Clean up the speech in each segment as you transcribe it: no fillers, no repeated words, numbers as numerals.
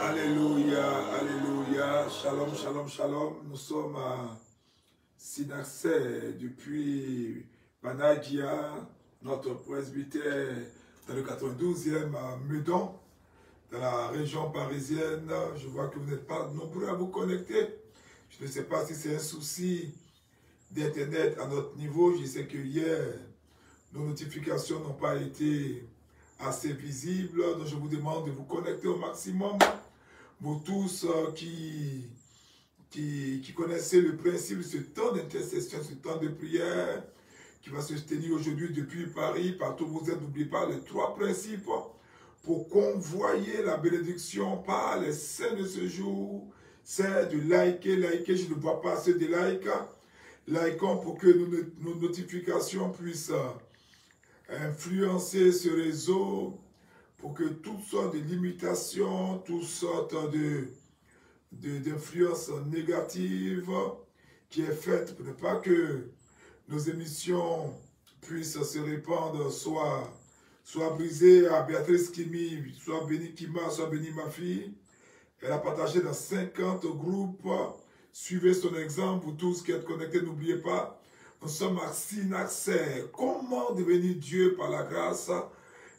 Alléluia, alléluia, shalom, shalom, shalom. Nous sommes à Sinaxé depuis Panagia, notre presbytère dans le 92e à Meudon, dans la région parisienne. Je vois que vous n'êtes pas nombreux à vous connecter. Je ne sais pas si c'est un souci d'Internet à notre niveau. Je sais que hier, nos notifications n'ont pas été assez visibles. Donc je vous demande de vous connecter au maximum. Vous tous qui connaissez le principe de ce temps d'intercession, ce temps de prière qui va se tenir aujourd'hui depuis Paris, partout où vous êtes, n'oubliez pas les trois principes pour convoyer la bénédiction par les saints de ce jour. C'est de liker, je ne vois pas assez de likes. Likons pour que nos notifications puissent influencer ce réseau, pour que toutes sortes de limitations, toutes sortes d'influences négatives qui est faite pour ne pas que nos émissions puissent se répandre, soit brisées à Béatrice Kimi, soit Béni Kima, soit Béni ma fille. Elle a partagé dans 50 groupes. Suivez son exemple, vous tous qui êtes connectés, n'oubliez pas, nous sommes à Sinaxé. Comment devenir Dieu par la grâce?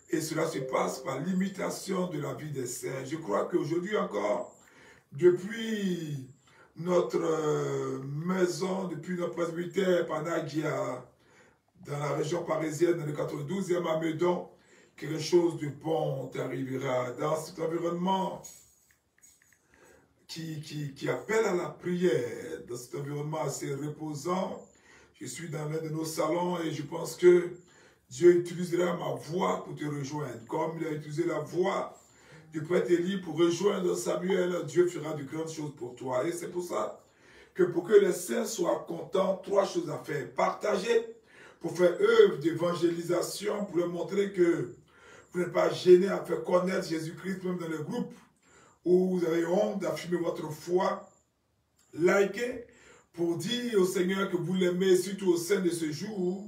Et cela se passe par l'imitation de la vie des saints. Je crois qu'aujourd'hui encore, depuis notre maison, depuis notre presbytère Panagia, dans la région parisienne, dans le 92e à Meudon, quelque chose de bon t'arrivera. Dans cet environnement qui appelle à la prière, dans cet environnement assez reposant, Je suis dans l'un de nos salons et je pense que Dieu utilisera ma voix pour te rejoindre. Comme il a utilisé la voix du prêtre Élie pour rejoindre Samuel, Dieu fera de grandes choses pour toi. Et c'est pour ça que pour que les saints soient contents, 3 choses à faire. Partager pour faire œuvre d'évangélisation, pour leur montrer que vous n'êtes pas gêné à faire connaître Jésus-Christ, même dans les groupes où vous avez honte d'affirmer votre foi. Likez pour dire au Seigneur que vous l'aimez, surtout au sein de ce jour,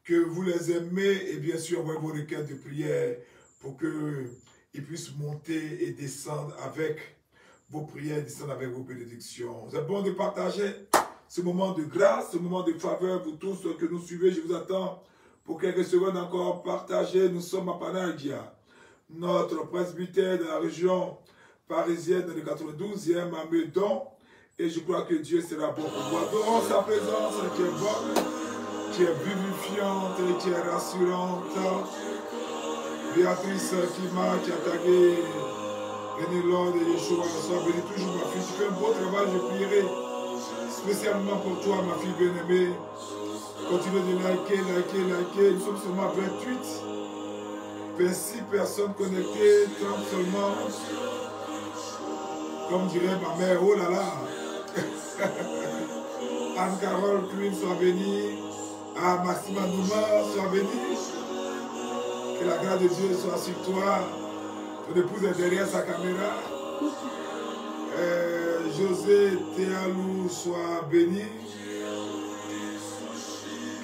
que vous les aimez et bien sûr envoyez vos requêtes de prière pour qu'ils puissent monter et descendre avec vos prières, descendre avec vos bénédictions. C'est bon de partager ce moment de grâce, ce moment de faveur. Vous tous que nous suivez, je vous attends pour quelques secondes encore. Partagez, nous sommes à Panagia, notre presbytère de la région parisienne de 92e à Meudon. Et je crois que Dieu sera bon pour vous. Adorons sa présence qui est bonne, qui est vivifiante et qui est rassurante. Béatrice Kima qui a tagué Bénélope et Yeshua, sois béni toujours ma fille. Tu fais un beau travail, je prierai spécialement pour toi ma fille bien-aimée. Continuez de liker. Nous sommes seulement 28. 26 personnes connectées, 30 seulement. Comme dirait ma mère, oh là là. Anne-Carole Queen, sois bénie. Ah, Maxima Nouma, sois bénie. Que la grâce de Dieu soit sur toi. Ton épouse est derrière sa caméra. José Théalou, sois béni.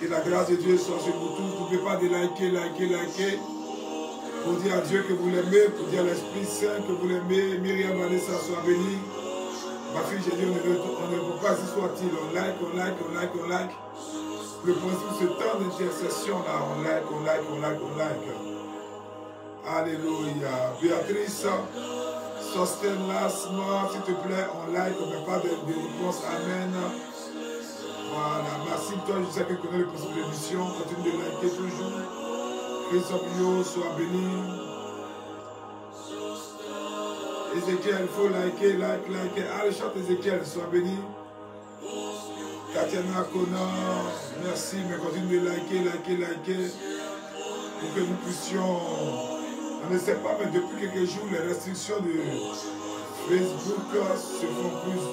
Que la grâce de Dieu soit sur vous tous. N'oubliez pas de liker. Pour dire à Dieu que vous l'aimez, pour dire à l'Esprit Saint que vous l'aimez. Myriam Vanessa, soit bénie. Ma fille, j'ai dit, on ne peut pas, si soit-il, on like. Le principe, ce temps d'intercession là, on like. Alléluia. Béatrice, Sosten Lasma, s'il te plaît, on like, on ne met pas de réponse. Amen. Voilà, merci toi, je sais que tu connais le principe de l'émission. Continue de liker toujours. Christophe Yo, sois béni. Ézéchiel, il faut liker. Allez, chante Ézéchiel, sois béni. Tatiana Kona, merci, mais continue de liker. Pour que nous puissions... On ne sait pas, mais depuis quelques jours, les restrictions de Facebook se font plus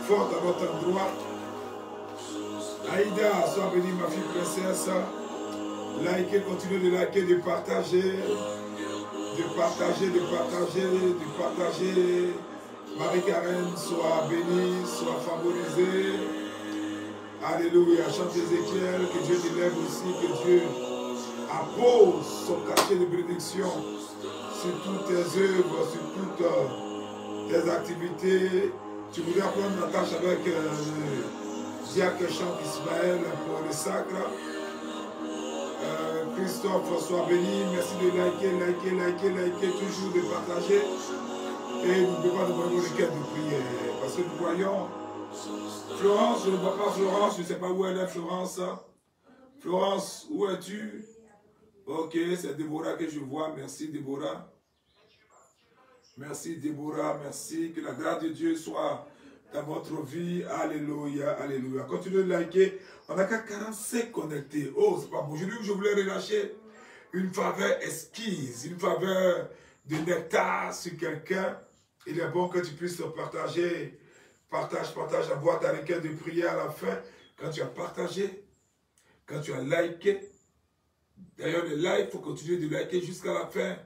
fortes à votre endroit. Aïda, sois bénie, ma fille princesse. Likez, continuez de liker, de partager. Marie-Karen, sois bénie, sois favorisée. Alléluia. Chante Ézéchiel, que Dieu t'élève aussi, que Dieu appose son cachet de bénédiction sur toutes tes œuvres, sur toutes tes activités. Tu voudrais prendre la tâche avec le diacre chante Ismaël pour le sacre. Christophe, sois béni. Merci de liker, toujours de partager. Et n'oubliez pas de voir vos requêtes de prière. Parce que nous voyons Florence, je ne vois pas Florence, je ne sais pas où elle est, Florence. Florence, où es-tu? Ok, c'est Déborah que je vois. Merci, Déborah. Merci, Déborah. Merci. Que la grâce de Dieu soit dans votre vie. Alléluia, alléluia. Continuez de liker. On n'a qu'à 45 connectés. Oh, c'est pas bon. Aujourd'hui, je voulais relâcher une faveur exquise, une faveur de nectar sur quelqu'un. Il est bon que tu puisses partager. Partage, envoie ta requête de prière à la fin. Quand tu as partagé, quand tu as liké. D'ailleurs, le like, il faut continuer de liker jusqu'à la fin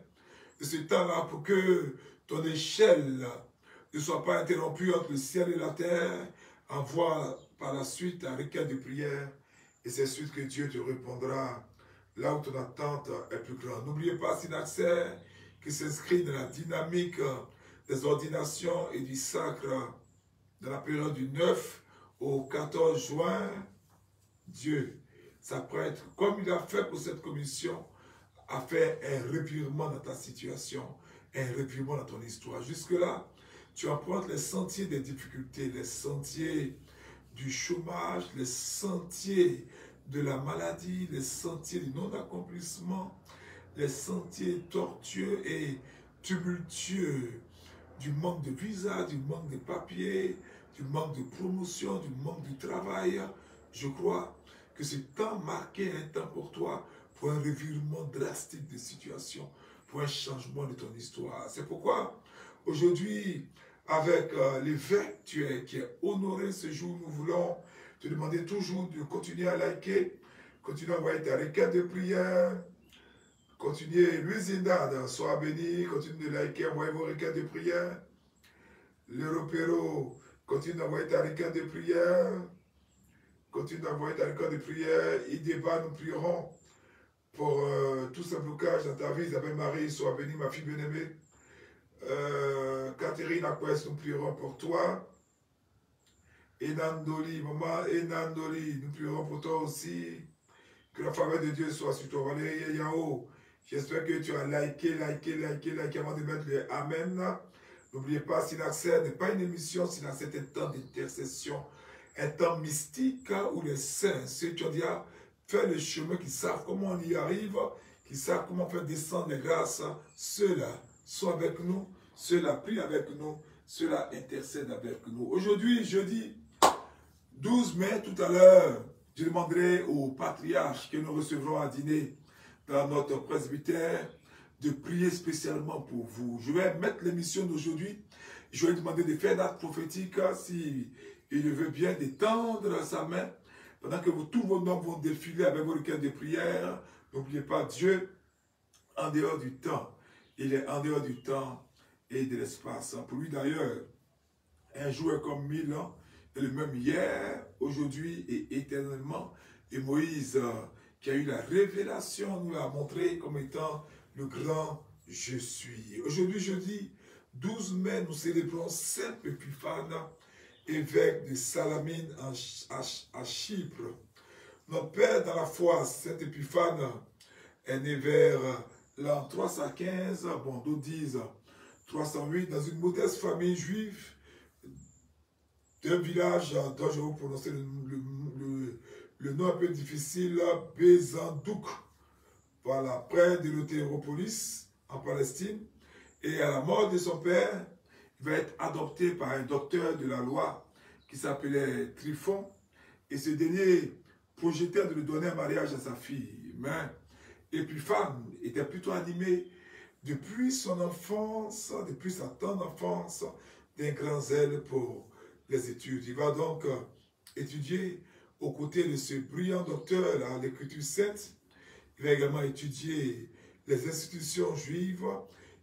de ce temps-là pour que ton échelle ne soit pas interrompue entre le ciel et la terre. Envoie par la suite ta requête de prière et c'est sûr que Dieu te répondra là où ton attente est plus grande. N'oubliez pas Synaxaire qui s'inscrit dans la dynamique des ordinations et du sacre dans la période du 9 au 14 juin. Dieu s'apprête, comme il a fait pour cette commission, à faire un revirement dans ta situation, un revirement dans ton histoire. Jusque-là, tu empruntes les sentiers des difficultés, les sentiers du chômage, les sentiers de la maladie, les sentiers du non-accomplissement, les sentiers tortueux et tumultueux du manque de visa, du manque de papiers, du manque de promotion, du manque du travail. Je crois que ce temps marquait un temps pour toi, pour un revirement drastique de situation, pour un changement de ton histoire. C'est pourquoi, aujourd'hui, avec l'évêque qui est honoré ce jour, nous voulons te demander toujours de continuer à liker, continuer à envoyer ta requête de prière, continuez, Luisinda, sois béni, continuez de liker, envoyez vos requêtes de prière. Le Ropero, continue d'envoyer ta requête de prière. Continue d'envoyer ta requête de prière. Idéba, nous prierons pour tout ce blocage dans ta vie. Isabelle Marie, sois bénie, ma fille bien-aimée. Catherine Aquès, nous prierons pour toi. Enandoli, maman Enandoli, nous prierons pour toi aussi. Que la faveur de Dieu soit sur toi. Valérie Yao, j'espère que tu as liké avant de mettre le Amen. N'oubliez pas, Synaxère n'est pas une émission, Synaxère est un temps d'intercession, un temps mystique où les saints, ceux qui ont déjà fait le chemin, qui savent comment on y arrive, qui savent comment faire descendre les grâces, ceux-là sont avec nous, ceux-là prient avec nous, ceux-là intercèdent avec nous. Aujourd'hui, jeudi 12 mai, tout à l'heure, je demanderai au patriarche que nous recevrons à dîner dans notre presbytère de prier spécialement pour vous. Je vais mettre l'émission d'aujourd'hui. Je vais demander de faire d'acte prophétique si il veut bien d'étendre sa main pendant que tous vos noms vont défiler avec vos requêtes de prière. N'oubliez pas, Dieu, en dehors du temps, il est en dehors du temps et de l'espace. Pour lui d'ailleurs, un jour est comme 1000 ans, et le même hier, aujourd'hui et éternellement. Et Moïse, qui a eu la révélation, nous l'a montré comme étant le grand je suis. Aujourd'hui, jeudi 12 mai, nous célébrons Saint Épiphane, évêque de Salamine à Chypre. Notre père dans la foi, Saint Épiphane, est né vers l'an 315, bon, d'autres disent 308, dans une modeste famille juive d'un village dont je vais vous prononcer le nom un peu difficile, Bézandouk. Voilà, près de l'Eutéropolis, en Palestine. Et à la mort de son père, il va être adopté par un docteur de la loi qui s'appelait Tryphon. Et ce dernier projetait de lui donner un mariage à sa fille. Mais Épiphane était plutôt animé depuis son enfance, depuis sa tendre enfance, d'un grand zèle pour les études. Il va donc étudier aux côtés de ce brillant docteur à l'Écriture sainte. Il va également étudier les institutions juives.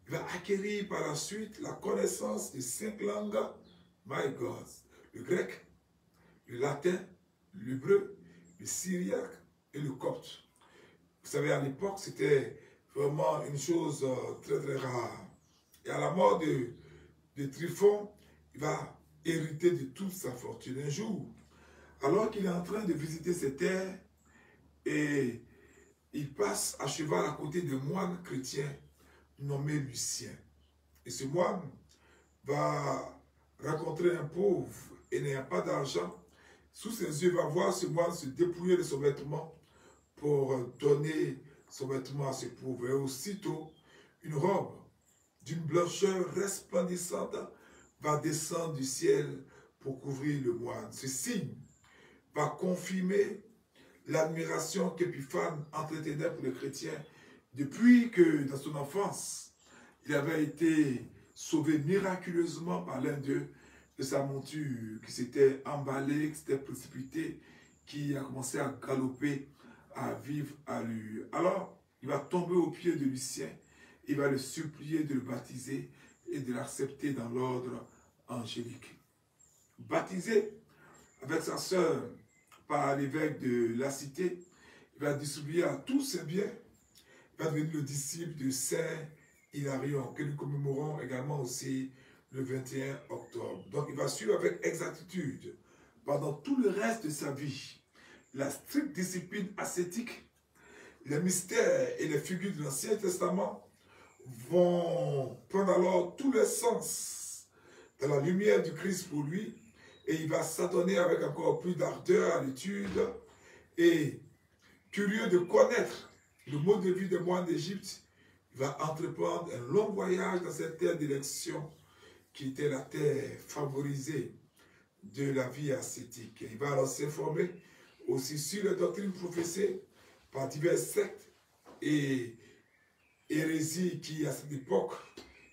Il va acquérir par la suite la connaissance de 5 langues. My God, le grec, le latin, l'hébreu, le syriaque et le copte. Vous savez, à l'époque, c'était vraiment une chose très très rare. Et à la mort de Tryphon, il va hériter de toute sa fortune. Un jour, alors qu'il est en train de visiter ces terres, et il passe à cheval à côté d'un moine chrétien nommé Lucien. Et ce moine va rencontrer un pauvre et n'ayant pas d'argent. Sous ses yeux, il va voir ce moine se dépouiller de son vêtement pour donner son vêtement à ce pauvre. Et aussitôt, une robe d'une blancheur resplendissante va descendre du ciel pour couvrir le moine. Ce signe va confirmer l'admiration qu'Épiphane entretenait pour les chrétiens depuis que, dans son enfance, il avait été sauvé miraculeusement par l'un d'eux de sa monture qui s'était emballée, qui s'était précipitée, qui a commencé à galoper, à vivre à lui. Alors, il va tomber aux pieds de Lucien, il va le supplier de le baptiser et de l'accepter dans l'ordre angélique. Baptisé avec sa sœur par l'évêque de la cité, il va distribuer à tous ses biens. Il va devenir le disciple de Saint Hilarion, que nous commémorons également aussi le 21 octobre. Donc il va suivre avec exactitude pendant tout le reste de sa vie la stricte discipline ascétique. Les mystères et les figures de l'Ancien Testament vont prendre alors tout le sens dans la lumière du Christ pour lui, et il va s'adonner avec encore plus d'ardeur à l'étude, et curieux de connaître le mode de vie des moines d'Égypte, il va entreprendre un long voyage dans cette terre d'élection qui était la terre favorisée de la vie ascétique. Il va alors s'informer aussi sur les doctrines professées par diverses sectes et hérésies qui, à cette époque,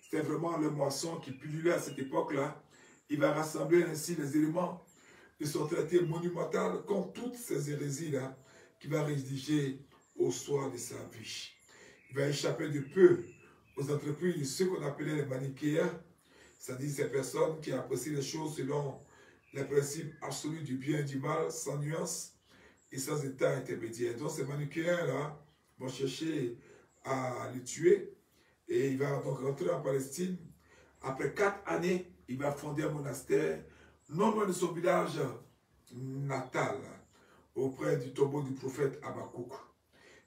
c'était vraiment le moisson qui pullulait à cette époque-là. Il va rassembler ainsi les éléments de son traité monumental contre toutes ces hérésies-là qu'il va rédiger au soir de sa vie. Il va échapper de peu aux entreprises de ceux qu'on appelait les manichéens, c'est-à-dire ces personnes qui apprécient les choses selon les principes absolus du bien et du mal, sans nuance et sans état intermédiaire. Donc ces manichéens-là vont chercher à le tuer et il va donc rentrer en Palestine. Après 4 années, il va fonder un monastère non loin de son village natal, auprès du tombeau du prophète Habakkuk.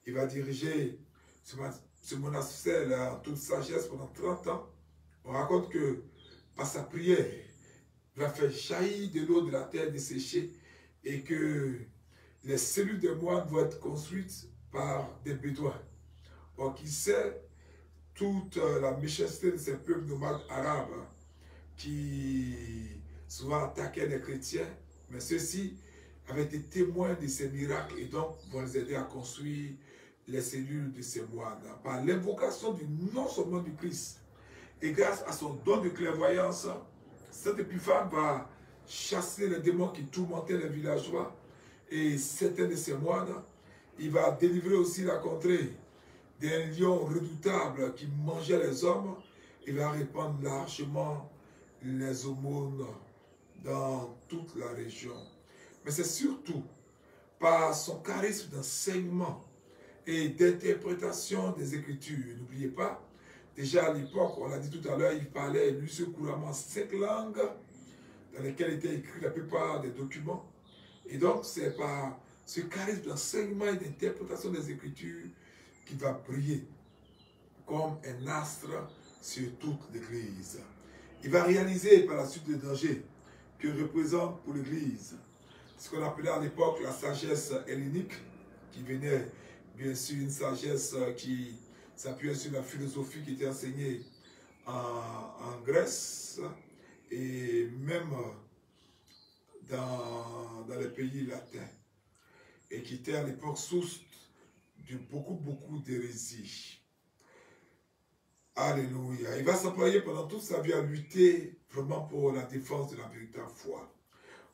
Il va diriger ce monastère en toute sagesse pendant 30 ans. On raconte que par sa prière, il va faire jaillir de l'eau de la terre desséchée et que les cellules de moines vont être construites par des bédouins. Or, qui sait toute la méchanceté de ces peuples nomades arabes qui souvent attaquaient les chrétiens, mais ceux-ci avaient été témoins de ces miracles et donc vont les aider à construire les cellules de ces moines. Par l'invocation du nom seulement du Christ et grâce à son don de clairvoyance, cet Épiphane va chasser les démons qui tourmentaient les villageois et certains de ces moines. Il va délivrer aussi la contrée d'un lion redoutable qui mangeait les hommes. Il va répandre largement les aumônes dans toute la région. Mais c'est surtout par son charisme d'enseignement et d'interprétation des Écritures. N'oubliez pas, déjà à l'époque, on l'a dit tout à l'heure, il parlait lui couramment 5 langues dans lesquelles étaient écrits la plupart des documents. Et donc, c'est par ce charisme d'enseignement et d'interprétation des Écritures qu'il va briller comme un astre sur toute l'Église. Il va réaliser par la suite le danger que représente pour l'Église ce qu'on appelait à l'époque la sagesse hellénique, qui venait bien sûr une sagesse qui s'appuyait sur la philosophie qui était enseignée en Grèce et même dans les pays latins, et qui était à l'époque source de beaucoup d'hérésies. Alléluia. Il va s'employer pendant toute sa vie à lutter vraiment pour la défense de la véritable foi.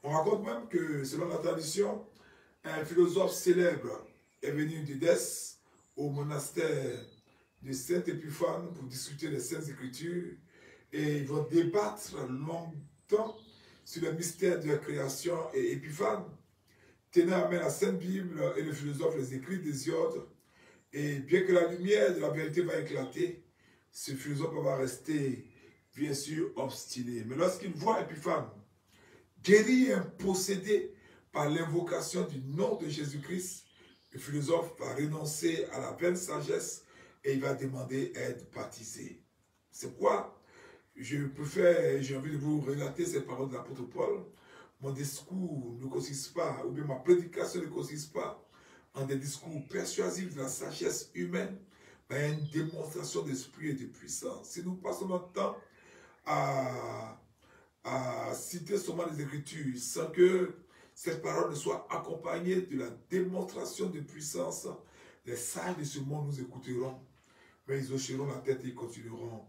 On raconte même que, selon la tradition, un philosophe célèbre est venu d'Édesse au monastère de Saint-Épiphane pour discuter des Saintes Écritures et ils vont débattre longtemps sur le mystère de la création. Et Épiphane, tenant à main la Sainte Bible et le philosophe les écrits d'Hésiode, et bien que la lumière de la vérité va éclater, ce philosophe va rester bien sûr obstiné. Mais lorsqu'il voit Épiphane guéri et possédé par l'invocation du nom de Jésus-Christ, le philosophe va renoncer à la vaine sagesse et il va demander à être baptisé. C'est pourquoi j'ai envie de vous relater ces paroles de l'apôtre Paul. Mon discours ne consiste pas, ou bien ma prédication ne consiste pas en des discours persuasifs de la sagesse humaine, mais une démonstration d'esprit et de puissance. Si nous passons notre temps à citer seulement les Écritures sans que cette parole ne soit accompagnée de la démonstration de puissance, les sages de ce monde nous écouteront, mais ils hocheront la tête et ils continueront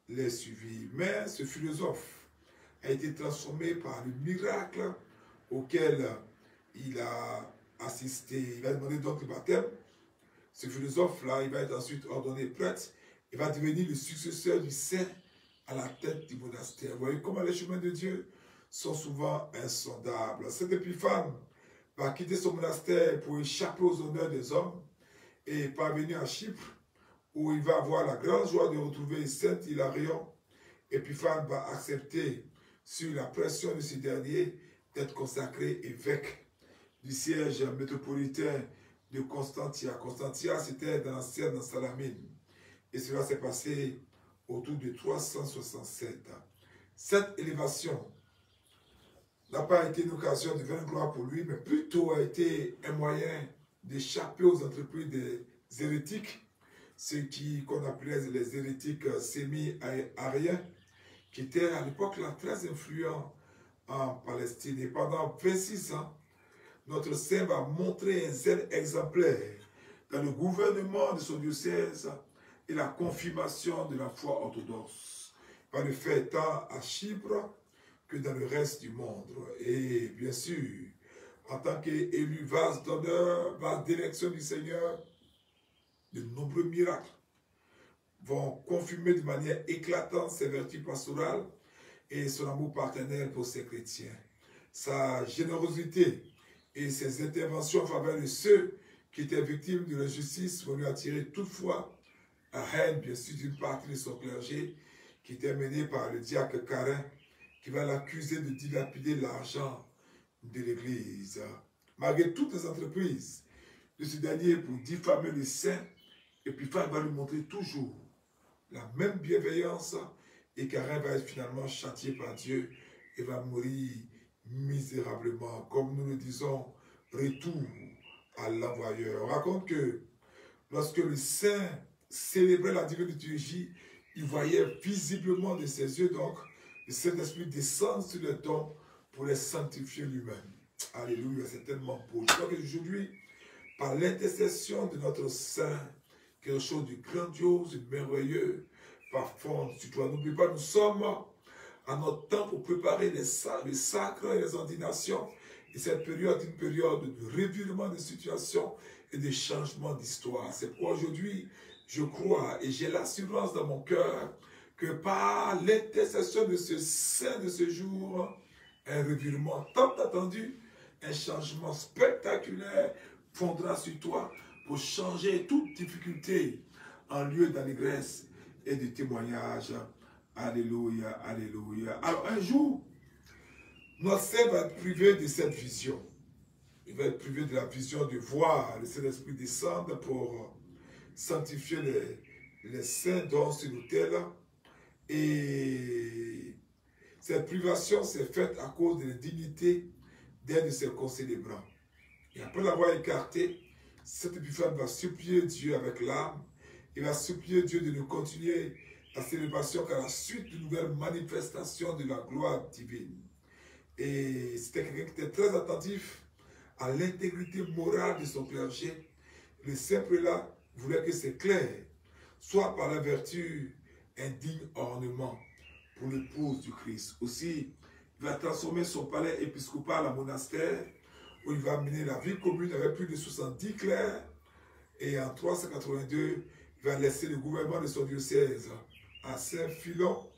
les suivre. Mais ce philosophe a été transformé par le miracle auquel il a assisté. Il va demander donc le baptême. Ce philosophe-là, il va être ensuite ordonné prêtre. Il va devenir le successeur du saint à la tête du monastère. Vous voyez comment les chemins de Dieu sont souvent insondables. Cet Épiphane va quitter son monastère pour échapper aux honneurs des hommes et parvenir à Chypre, où il va avoir la grande joie de retrouver Saint Hilarion. Épiphane va accepter, sur la pression de ce dernier, d'être consacré évêque du siège métropolitain de Constantia. Constantia, c'était dans l'ancienne Salamine. Et cela s'est passé autour de 367. Cette élévation n'a pas été une occasion de vaine gloire pour lui, mais plutôt a été un moyen d'échapper aux entreprises des hérétiques, ceux qu'on appelait les hérétiques sémi-ariens, qui étaient à l'époque là très influents en Palestine. Et pendant 26 ans, notre saint va montrer un zèle exemplaire dans le gouvernement de son diocèse et la confirmation de la foi orthodoxe. Il va le faire tant à Chypre que dans le reste du monde. Et bien sûr, en tant qu'élu vase d'honneur, vase d'élection du Seigneur, de nombreux miracles vont confirmer de manière éclatante ses vertus pastorales et son amour paternel pour ses chrétiens. Sa générosité et ses interventions en faveur de ceux qui étaient victimes de l'injustice vont lui attirer toutefois la haine, bien sûr, d'une partie de son clergé qui était menée par le diacre Carin, qui va l'accuser de dilapider l'argent de l'Église. Malgré toutes les entreprises de ce dernier pour diffamer les saints, Épiphane va lui montrer toujours la même bienveillance et Carin va être finalement châtié par Dieu et va mourir misérablement. Comme nous le disons, retour à l'envoyeur. On raconte que lorsque le saint célébrait la divine liturgie, il voyait visiblement de ses yeux donc le Saint-Esprit descendre sur les dons pour les sanctifier lui-même. Alléluia, c'est tellement beau. Je crois qu'aujourd'hui, par l'intercession de notre Saint, quelque chose de grandiose, de merveilleux, par fond sur toi. N'oublie pas, nous sommes à notre temps pour préparer les sacres et les ordinations. Et cette période est une période de revirement de situation et de changement d'histoire. C'est pourquoi aujourd'hui, je crois et j'ai l'assurance dans mon cœur que par l'intercession de ce saint de ce jour, un revirement tant attendu, un changement spectaculaire fondra sur toi pour changer toute difficulté en lieu d'allégresse et de témoignage. Alléluia, alléluia. Alors un jour, notre saint va être privé de cette vision. Il va être privé de la vision de voir le Saint-Esprit descendre pour sanctifier les saints dont sur l'autel. Et cette privation s'est faite à cause de l'indignité d'un de ses concélébrants. Et après l'avoir écarté, cet Épiphane va supplier Dieu avec l'âme. Il va supplier Dieu de nous continuer la célébration qu'à la suite de nouvelles manifestations de la gloire divine. Et c'était quelqu'un qui était très attentif à l'intégrité morale de son clergé. Le saint prélat voulait que ces clercs soient par la vertu un digne ornement pour l'épouse du Christ. Aussi, il va transformer son palais épiscopal en monastère où il va mener la vie commune avec plus de 70 clercs. Et en 382, il va laisser le gouvernement de son diocèse à Saint-Philon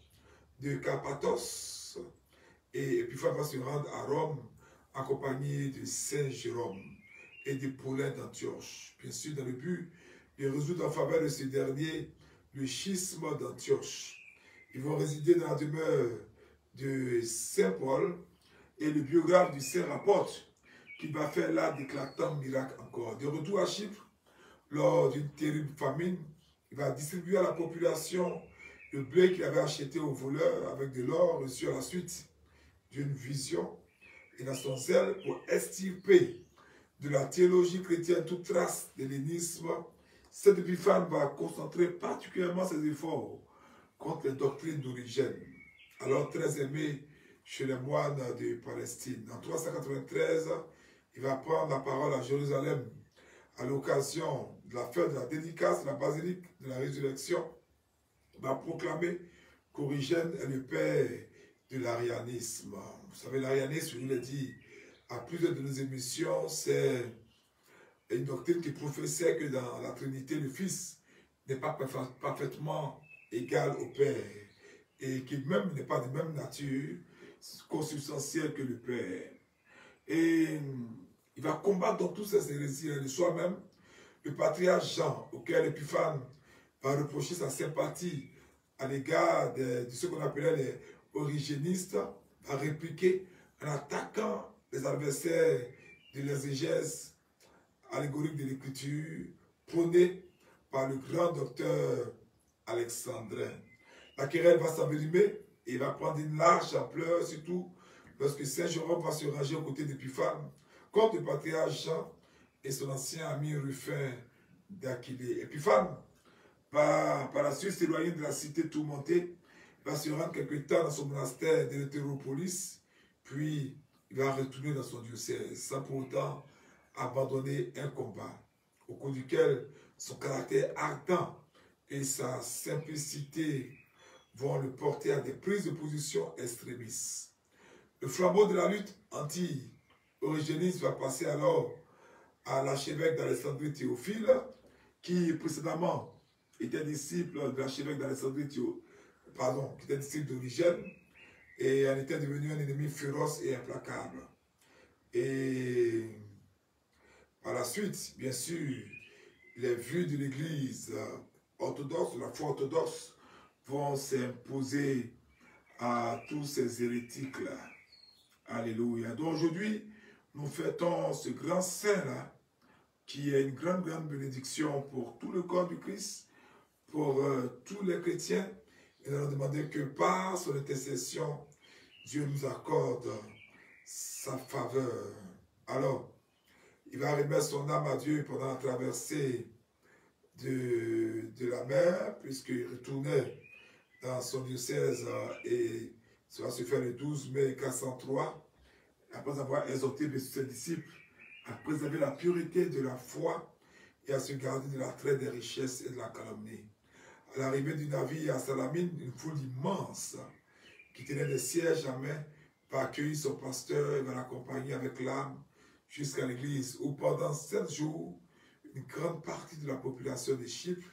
de Carpathos. Et Épiphane va se rendre à Rome accompagné de Saint Jérôme et de Paulin d'Antioche. Bien sûr, dans le but de résoudre en faveur de ce dernier le schisme d'Antioche. Ils vont résider dans la demeure de Saint Paul et le biographe du Saint rapporte qu'il va faire là d'éclatants miracles encore. De retour à Chypre, lors d'une terrible famine, il va distribuer à la population le blé qu'il avait acheté aux voleurs avec de l'or reçu à la suite d'une vision. Et dans son zèle pour extirper de la théologie chrétienne toute trace d'hellénisme, cet Épiphane va concentrer particulièrement ses efforts contre les doctrines d'origine, alors très aimées chez les moines de Palestine. En 393, il va prendre la parole à Jérusalem à l'occasion de la fête de la dédicace de la basilique de la résurrection. Il va proclamer qu'Origène est le père de l'arianisme. Vous savez, l'arianisme, je vous l'ai dit à plusieurs de nos émissions, c'est une doctrine qui professait que dans la Trinité, le Fils n'est pas parfaitement égal au Père et qu'il même n'est pas de même nature consubstantielle que le Père. Et il va combattre dans tous ces hérésies de soi-même. Le patriarche Jean, auquel Épiphane va reprocher sa sympathie à l'égard de ce qu'on appelait les origénistes, va répliquer en attaquant les adversaires de l'exégèse allégorique de l'écriture prônée par le grand docteur alexandrin. La querelle va s'envenimer et va prendre une large ampleur, surtout lorsque Saint Jérôme va se ranger aux côtés d'Épiphane contre le patriarche Jean et son ancien ami Rufin d'Aquilée. Épiphane va par la suite s'éloigner de la cité tourmentée, va se rendre quelque temps dans son monastère de l'Hétéropolis, puis il va retourner dans son diocèse sans pour autant abandonner un combat au cours duquel son caractère ardent et sa simplicité vont le porter à des prises de position extrémistes. Le flambeau de la lutte anti-origéniste va passer alors à l'archevêque d'Alexandrie Théophile, qui précédemment était disciple de l'archevêque d'Alexandrie qui était disciple d'Origène, et en était devenu un ennemi féroce et implacable. Et par la suite, bien sûr, les vues de l'Église orthodoxe, de la foi orthodoxe, vont s'imposer à tous ces hérétiques-là. Alléluia. Donc aujourd'hui, nous fêtons ce grand saint-là, qui est une grande, grande bénédiction pour tout le corps du Christ, pour tous les chrétiens. Et nous allons demander que par son intercession, Dieu nous accorde sa faveur. Alors, il va remettre son âme à Dieu pendant la traversée de la mer, puisqu'il retournait dans son diocèse et cela se fait le 12 mai 403, après avoir exhorté ses disciples à préserver la pureté de la foi et à se garder de la traite des richesses et de la calomnie. À l'arrivée du navire à Salamine, une foule immense qui tenait des sièges à main va accueillir son pasteur et va l'accompagner avec l'âme jusqu'à l'église, où pendant 7 jours, une grande partie de la population de Chypre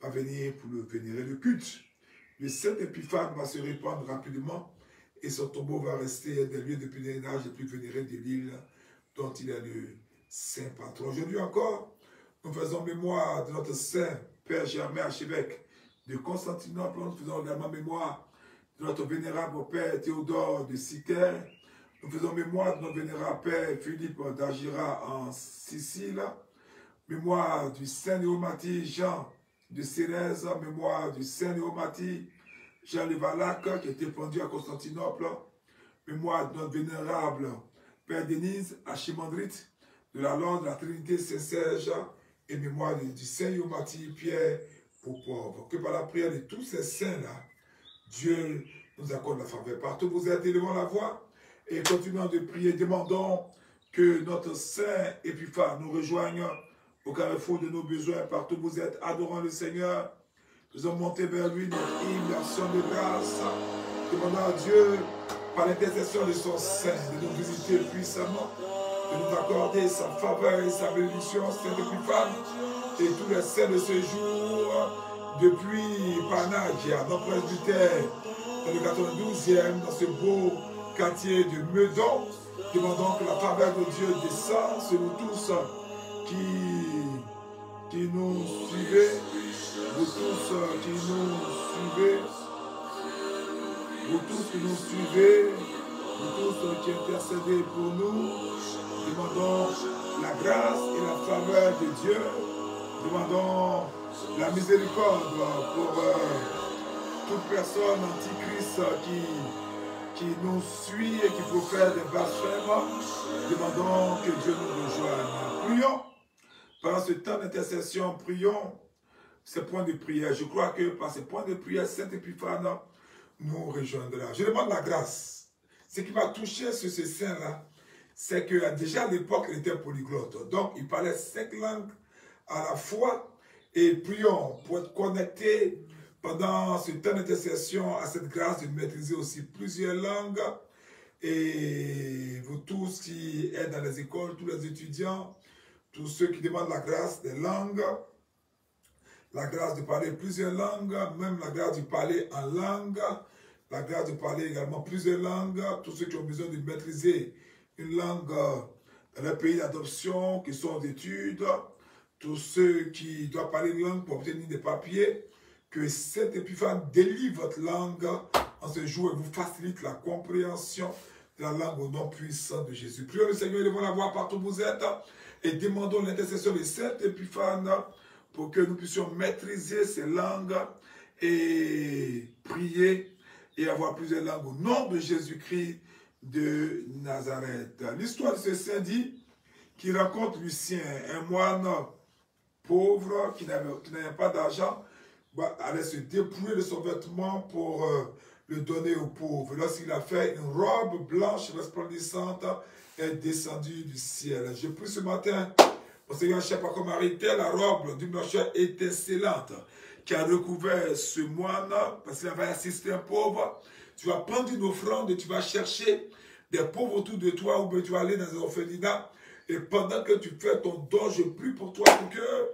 va venir pour le vénérer. Le culte de Saint Épiphane va se répandre rapidement et son tombeau va rester un des lieux de pèlerinage les plus vénérés de l'île dont il est le saint patron. Aujourd'hui encore, nous faisons mémoire de notre saint Père Germain, archevêque de Constantinople. Nous faisons également mémoire de notre vénérable Père Théodore de Cythère. Nous faisons mémoire de notre vénérable Père Philippe d'Agira en Sicile. Mémoire du saint Néomatie Jean de Cérèse. Mémoire du saint Néomatie Jean de Valaque qui a été pendu à Constantinople. Mémoire de notre vénérable Père Denise Archimandrite de la Lande de la Trinité Saint-Serge. Et mémoire du saint Néomatie Pierre pour pauvres. Que par la prière de tous ces saints-là, Dieu nous accorde la faveur. Partout vous êtes, élevons la voix et continuons de prier. Demandons que notre saint Épiphane nous rejoigne au carrefour de nos besoins. Partout vous êtes, adorons le Seigneur. Nous allons monter vers lui notre hymne, action de grâce. Demandons à Dieu, par l'intercession de son Saint, de nous visiter puissamment, de nous accorder sa faveur et sa bénédiction, Saint Épiphane, et tous les saints de ce jour, depuis Panagia, notre presbytère, dans le 92e, dans ce beau quartier de Meudon. Demandons que la faveur de Dieu descende sur nous tous qui nous suivez, vous tous qui nous suivez, vous tous qui nous suivez, vous tous qui intercédez pour nous. Demandons la grâce et la faveur de Dieu. Demandons la miséricorde pour toute personne antichrist qui nous suit et qui profère des blasphèmes. Demandons que Dieu nous rejoigne. Prions. Pendant ce temps d'intercession, prions ces points de prière. Je crois que par ces points de prière, Saint Épiphane nous rejoindra. Je demande la grâce. Ce qui m'a touché sur ce saint-là, c'est que déjà à l'époque, il était polyglotte. Donc, il parlait 5 langues à la fois. Et prions pour être connectés pendant ce temps d'intercession à cette grâce de maîtriser aussi plusieurs langues. Et vous tous qui êtes dans les écoles, tous les étudiants, tous ceux qui demandent la grâce des langues, la grâce de parler plusieurs langues, même la grâce de parler en langue, la grâce de parler également plusieurs langues, tous ceux qui ont besoin de maîtriser une langue dans leur pays d'adoption, qui sont d'études, tous ceux qui doivent parler une langue pour obtenir des papiers, que cet Épiphane délivre votre langue en ce jour et vous facilite la compréhension de la langue au nom puissant de Jésus. Prions le Seigneur, élevons la voix partout où vous êtes et demandons l'intercession de cet Épiphane pour que nous puissions maîtriser ces langues et prier et avoir plusieurs langues au nom de Jésus-Christ de Nazareth. L'histoire de ce saint dit qu'il raconte Lucien, un moine pauvre qui n'avait pas d'argent, allait se dépouiller de son vêtement pour le donner aux pauvres. Lorsqu'il a fait une robe blanche resplendissante est descendue du ciel. Je prie ce matin, mon Seigneur, je ne sais pas comment arrêter la robe d'une blancheur étincelante qui a recouvert ce moine parce qu'il avait assisté un pauvre. Tu vas prendre une offrande et tu vas chercher des pauvres autour de toi ou bien tu vas aller dans un orphelinat. Et pendant que tu fais ton don, je prie pour toi pour que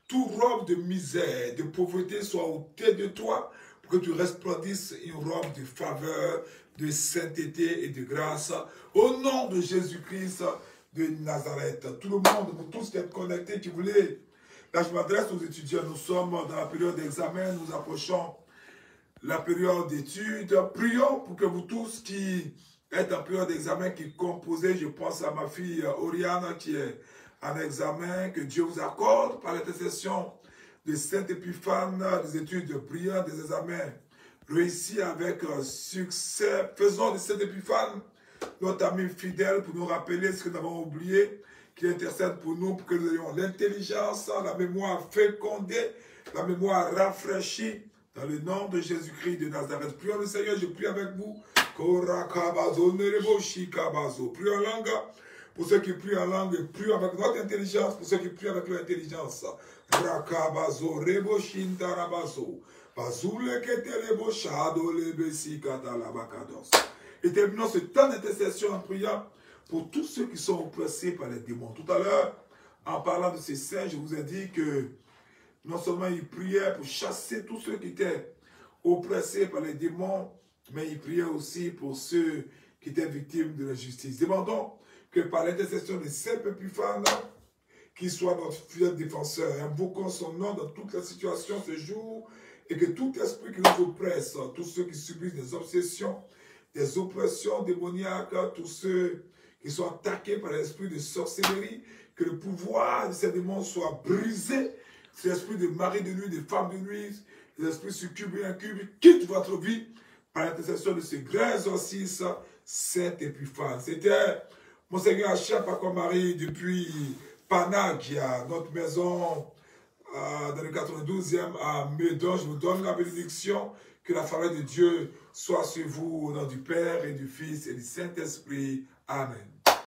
toute robe de misère, de pauvreté soit ôtée de toi, pour que tu resplendisses une robe de faveur, de sainteté et de grâce. Au nom de Jésus-Christ de Nazareth. Tout le monde, vous tous qui êtes connectés, qui voulez. Là, je m'adresse aux étudiants. Nous sommes dans la période d'examen, nous approchons la période d'études. Prions pour que vous tous qui êtes en période d'examen, qui composez, je pense à ma fille Oriana qui est en examen, que Dieu vous accorde par l'intercession de Sainte Épiphane, des études brillantes, des examens réussis avec succès. Faisons de Sainte Épiphane notre ami fidèle pour nous rappeler ce que nous avons oublié, qui intercède pour nous, pour que nous ayons l'intelligence, la mémoire fécondée, la mémoire rafraîchie, dans le nom de Jésus-Christ de Nazareth. Prions le Seigneur, je prie avec vous. Prions en langue. Pour ceux qui prient en langue, prient avec notre intelligence. Pour ceux qui prient avec leur intelligence. Rakabazo, rebo shintarabazo. Bazule ketelebo shado lebesi katalabacados. Et terminons ce temps d'intercession en priant pour tous ceux qui sont oppressés par les démons. Tout à l'heure, en parlant de ces saints, je vous ai dit que non seulement ils priaient pour chasser tous ceux qui étaient oppressés par les démons, mais ils priaient aussi pour ceux qui étaient victimes de l'injustice. Demandons que par l'intercession de Saint Épiphane, qu'il soit notre fidèle défenseur. Invoquons son nom dans toutes les situations ce jour et que tout esprit qui nous oppresse, tous ceux qui subissent des obsessions, des oppressions démoniaques, tous ceux qui sont attaqués par l'esprit de sorcellerie, que le pouvoir de ces démons soit brisé. Ces esprits de mari de nuit, de femme de nuit, les esprits succubes et incubes, quitte votre vie par l'intercession de ce grand exorcisme, Saint Épiphane. C'était Monseigneur Achia-Paco-Marie depuis Panagia, notre maison dans le 92e à Meudon. Je vous donne la bénédiction, que la faveur de Dieu soit sur vous au nom du Père et du Fils et du Saint-Esprit. Amen.